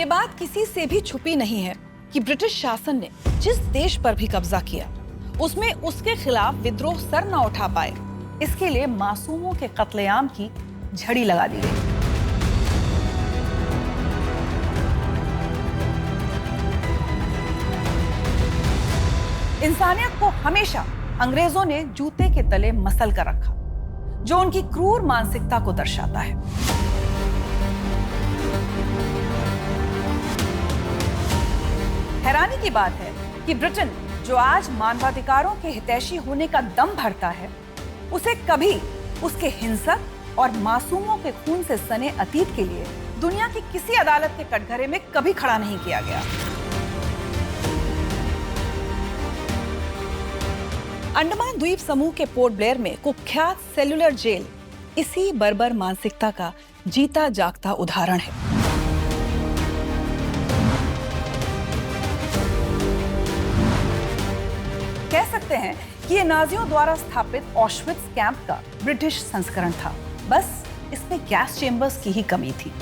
ये बात किसी से भी छुपी नहीं है कि ब्रिटिश शासन ने जिस देश पर भी कब्जा किया उसमें उसके खिलाफ विद्रोह सर न उठा पाए, इसके लिए मासूमों के कत्लेआम की झड़ी लगा दी गई। इंसानियत को हमेशा अंग्रेजों ने जूते के तले मसल कर रखा, जो उनकी क्रूर मानसिकता को दर्शाता है। हैरानी की बात है कि ब्रिटेन, जो आज मानवाधिकारों के हितैषी होने का दम भरता है, उसे कभी उसके हिंसक और मासूमों के खून से सने अतीत के लिए दुनिया की किसी अदालत के कटघरे में कभी खड़ा नहीं किया गया। अंडमान द्वीप समूह के पोर्ट ब्लेयर में कुख्यात सेल्युलर जेल इसी बर्बर मानसिकता का जीता जागता उदाहरण है। कह सकते हैं कि ये नाजियों द्वारा स्थापित ऑश्विट्ज कैंप का ब्रिटिश संस्करण था, बस इसमें गैस चेंबर्स की ही कमी थी।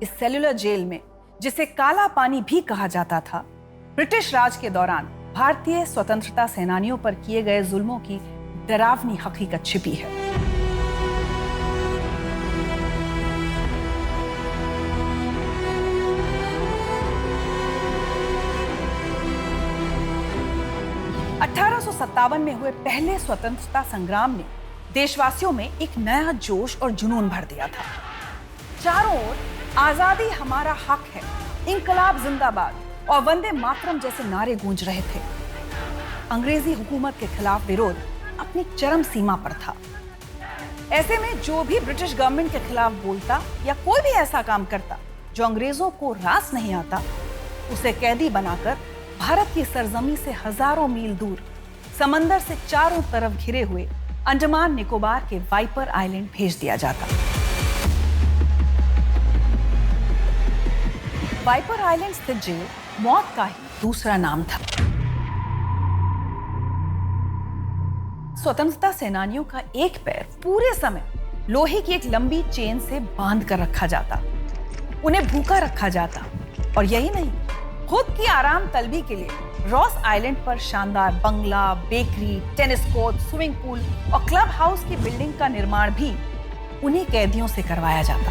इस सेल्युलर जेल में, जिसे काला पानी भी कहा जाता था, ब्रिटिश राज के दौरान भारतीय स्वतंत्रता सेनानियों पर किए गए जुल्मों की डरावनी हकीकत छिपी है। (1857) में हुए पहले स्वतंत्रता संग्राम ने देशवासियों में एक नया जोश और जुनून भर दिया था। चारों ओर आजादी हमारा हक है, इंकलाब जिंदाबाद और वंदे मातरम जैसे नारे गूंज रहे थे। अंग्रेजी हुकूमत के खिलाफ विरोध अपनी चरम सीमा पर था। ऐसे में जो भी ब्रिटिश गवर्नमेंट के खिलाफ बोलता या कोई भी ऐसा काम करता जो अंग्रेजों को रास नहीं आता, उसे कैदी बनाकर भारत की सरजमी से हजारों मील दूर, समंदर से चारों तरफ घिरे हुए अंडमान निकोबार के वाइपर आइलैंड भेज दिया जाता। वाइपर आइलैंड स्थित जेल मौत का ही दूसरा नाम था। स्वतंत्रता सेनानियों का एक पैर पूरे समय लोहे की एक लंबी चेन से बांध कर रखा जाता, उन्हें भूखा रखा जाता, और यही नहीं, खुद की आराम तलबी के लिए रॉस आइलैंड पर शानदार बंगला, bakery, tennis court, swimming pool और क्लब हाउस की बिल्डिंग का निर्माण भी उन्हीं कैदियों से करवाया जाता।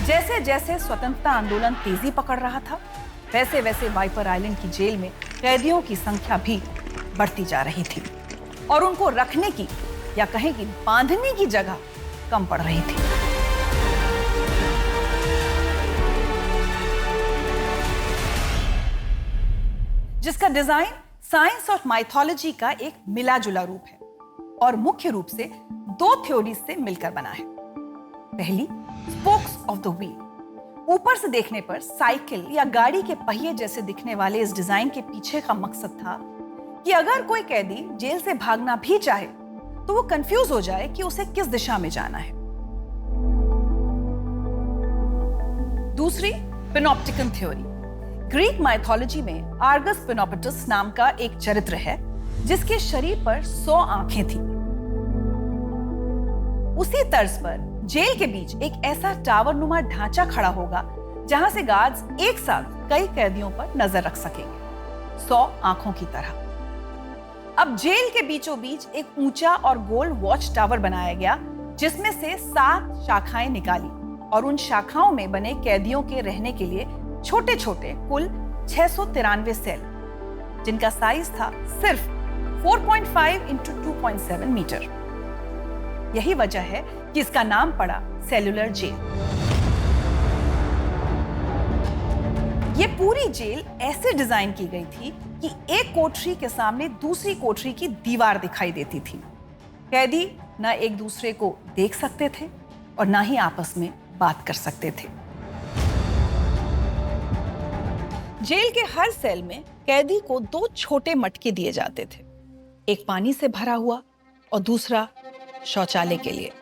जैसे जैसे स्वतंत्रता आंदोलन तेजी पकड़ रहा था, वैसे वैसे वाइपर आइलैंड की जेल में कैदियों की संख्या भी बढ़ती जा रही थी और उनको रखने की या कहें कि बांधने की जगह कम पड़ रही थी। जिसका डिजाइन साइंस और माइथोलॉजी का एक मिला-जुला रूप है और मुख्य रूप से दो थ्योरीज से मिलकर बना है। पहली, स्पोक्स ऑफ द व्हील। ऊपर से देखने पर साइकिल या गाड़ी के पहिए जैसे दिखने वाले इस डिजाइन के पीछे का मकसद था कि अगर कोई कैदी जेल से भागना भी चाहे तो वो कंफ्यूज हो जाए कि उसे किस दिशा में जाना है। दूसरी, पेनोप्टिकन थ्योरी। ग्रीक माइथोलॉजी में आर्गस पेनोपेटस नाम का एक चरित्र है जिसके शरीर पर 100 आंखें थी। उसी तर्ज पर जेल के बीच एक ऐसा टावर नुमा ढांचा खड़ा होगा जहां से गार्ड्स एक साथ कई कैदियों पर नजर रख सकेंगे, 100 आंखों की तरह। अब जेल के बीचों बीच एक ऊंचा और गोल वॉच टावर बनाया गया जिसमें से 7 शाखाएं निकाली और उन शाखाओं में बने कैदियों के रहने के लिए छोटे छोटे कुल 693 सेल, जिनका साइज था सिर्फ 4.5 इंटू 2.7 मीटर। यही वजह है कि इसका नाम पड़ा सेल्युलर जेल। ये पूरी जेल ऐसे डिजाइन की गई थी कि एक कोठरी के सामने दूसरी कोठरी की दीवार दिखाई देती थी। कैदी ना एक दूसरे को देख सकते थे और ना ही आपस में बात कर सकते थे। जेल के हर सेल में कैदी को 2 छोटे मटके दिए जाते थे, एक पानी से भरा हुआ, और दूसरा शौचालय के लिए।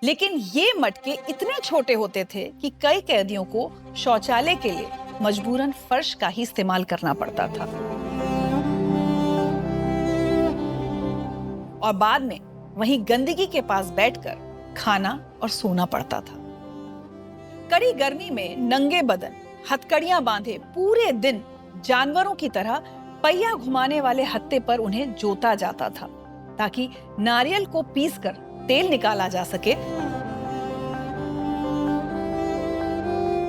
लेकिन ये मटके इतने छोटे होते थे कि कई कैदियों को शौचालय के लिए मजबूरन फर्श का ही इस्तेमाल करना पड़ता था। और बाद में वहीं गंदगी के पास बैठकर खाना और सोना पड़ता था। कड़ी गर्मी में नंगे बदन हथकड़ियां बांधे पूरे दिन जानवरों की तरह पहिया घुमाने वाले हत्थे पर उन्हें जोता जाता था ताकि नारियल को पीसकर तेल निकाला जा सके,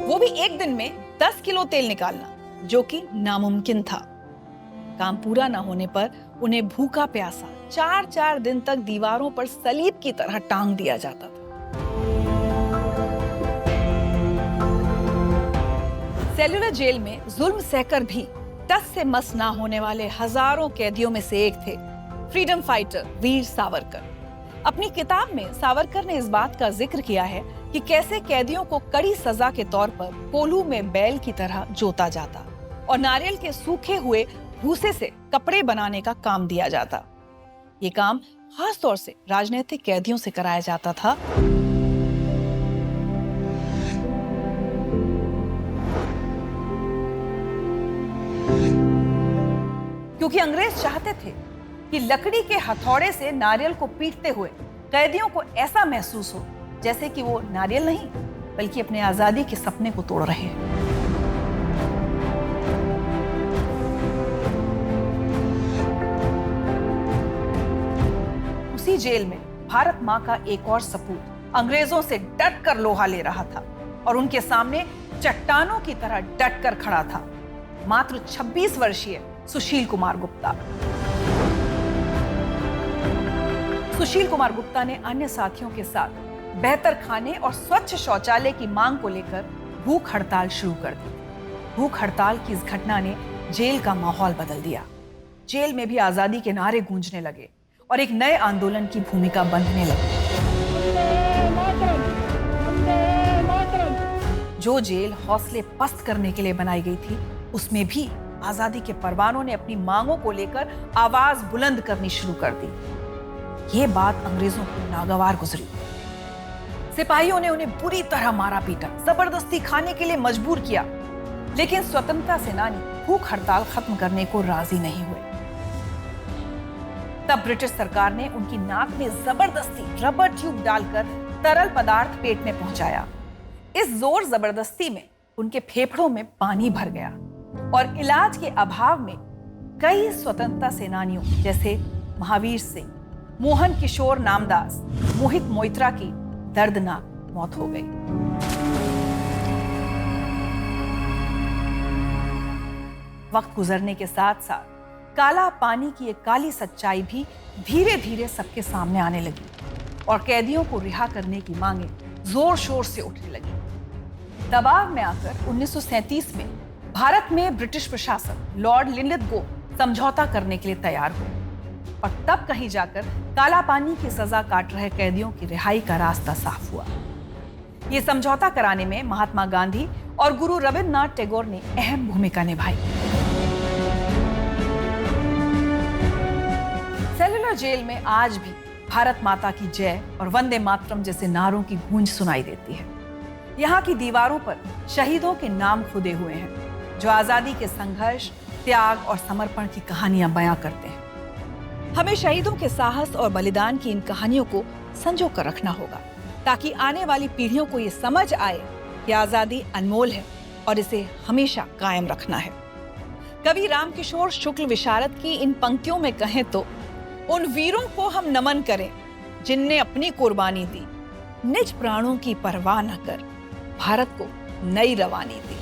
वो भी एक दिन में 10 किलो तेल निकालना, जो कि नामुमकिन था। काम पूरा ना होने पर उन्हें भूखा प्यासा 4-4 दिन तक दीवारों पर सलीब की तरह टांग दिया जाता था। सेल्युलर जेल में जुल्म सहकर भी टस से मस ना होने वाले हजारों कैदियों में से एक थे फ्रीडम फाइटर वीर सावरकर। अपनी किताब में सावरकर ने इस बात का जिक्र किया है कि कैसे कैदियों को कड़ी सजा के तौर पर कोल्हू में बैल की तरह जोता जाता और नारियल के सूखे हुए भूसे से कपड़े बनाने का काम दिया जाता। ये काम खास तौर से राजनीतिक कैदियों से कराया जाता था। क्योंकि अंग्रेज चाहते थे कि लकड़ी के हथौड़े से नारियल को पीटते हुए कैदियों को ऐसा महसूस हो जैसे कि वो नारियल नहीं बल्कि अपने आजादी के सपने को तोड़ रहे हैं। उसी जेल में भारत मां का एक और सपूत अंग्रेजों से डट कर लोहा ले रहा था और उनके सामने चट्टानों की तरह डट कर खड़ा था मात्र 26 वर्षीय सुशील कुमार गुप्ता। सुशील कुमार गुप्ता ने अन्य साथियों के साथ बेहतर खाने और स्वच्छ शौचालय की मांग को लेकर भूख हड़ताल शुरू कर दी। भूख हड़ताल की इस घटना ने जेल का माहौल बदल दिया। जेल में भी आजादी के नारे गूंजने लगे और एक नए आंदोलन की भूमिका बंधने लगी। जो जेल हौसले पस्त करने के लिए बनाई गई थी, उसमें भी आजादी के परवानों ने अपनी मांगों को लेकर आवाज बुलंद करनी शुरू कर दी। ये बात अंग्रेजों को नागवार गुजरी। सिपाहियों ने उन्हें बुरी तरह मारा पीटा, जबरदस्ती खाने के लिए मजबूर किया, लेकिन स्वतंत्रता सेनानी भूख हड़ताल खत्म करने को राजी नहीं हुए। तब ब्रिटिश सरकार ने उनकी नाक में जबरदस्ती रबर ट्यूब डालकर तरल पदार्थ पेट में पहुंचाया। इस जोर जबरदस्ती में उनके फेफड़ों में पानी भर गया और इलाज के अभाव में कई स्वतंत्रता सेनानियों जैसे महावीर सिंह, मोहन किशोर नामदास, मोहित मोइत्रा की दर्दनाक मौत हो गई। वक्त गुजरने के साथ साथ काला पानी की एक काली सच्चाई भी धीरे धीरे सबके सामने आने लगी और कैदियों को रिहा करने की मांगें जोर शोर से उठने लगी। दबाव में आकर 1937 में भारत में ब्रिटिश प्रशासन लॉर्ड लिनलिथगो समझौता करने के लिए तैयार हुए और तब कहीं जाकर काला पानी की सजा काट रहे कैदियों की रिहाई का रास्ता साफ हुआ। ये समझौता कराने में महात्मा गांधी और गुरु रविन्द्रनाथ टैगोर ने अहम भूमिका निभाई। सेल्युलर जेल में आज भी भारत माता की जय और वंदे मातरम जैसे नारों की गूंज सुनाई देती है। यहाँ की दीवारों पर शहीदों के नाम खुदे हुए हैं जो आजादी के संघर्ष, त्याग और समर्पण की कहानियां बयां करते हैं। हमें शहीदों के साहस और बलिदान की इन कहानियों को संजो कर रखना होगा ताकि आने वाली पीढ़ियों को ये समझ आए कि आजादी अनमोल है और इसे हमेशा कायम रखना है। कवि रामकिशोर शुक्ल विशारद की इन पंक्तियों में कहें तो उन वीरों को हम नमन करें जिनने अपनी कुर्बानी दी, निज प्राणों की परवाह न कर भारत को नई रवानी दी।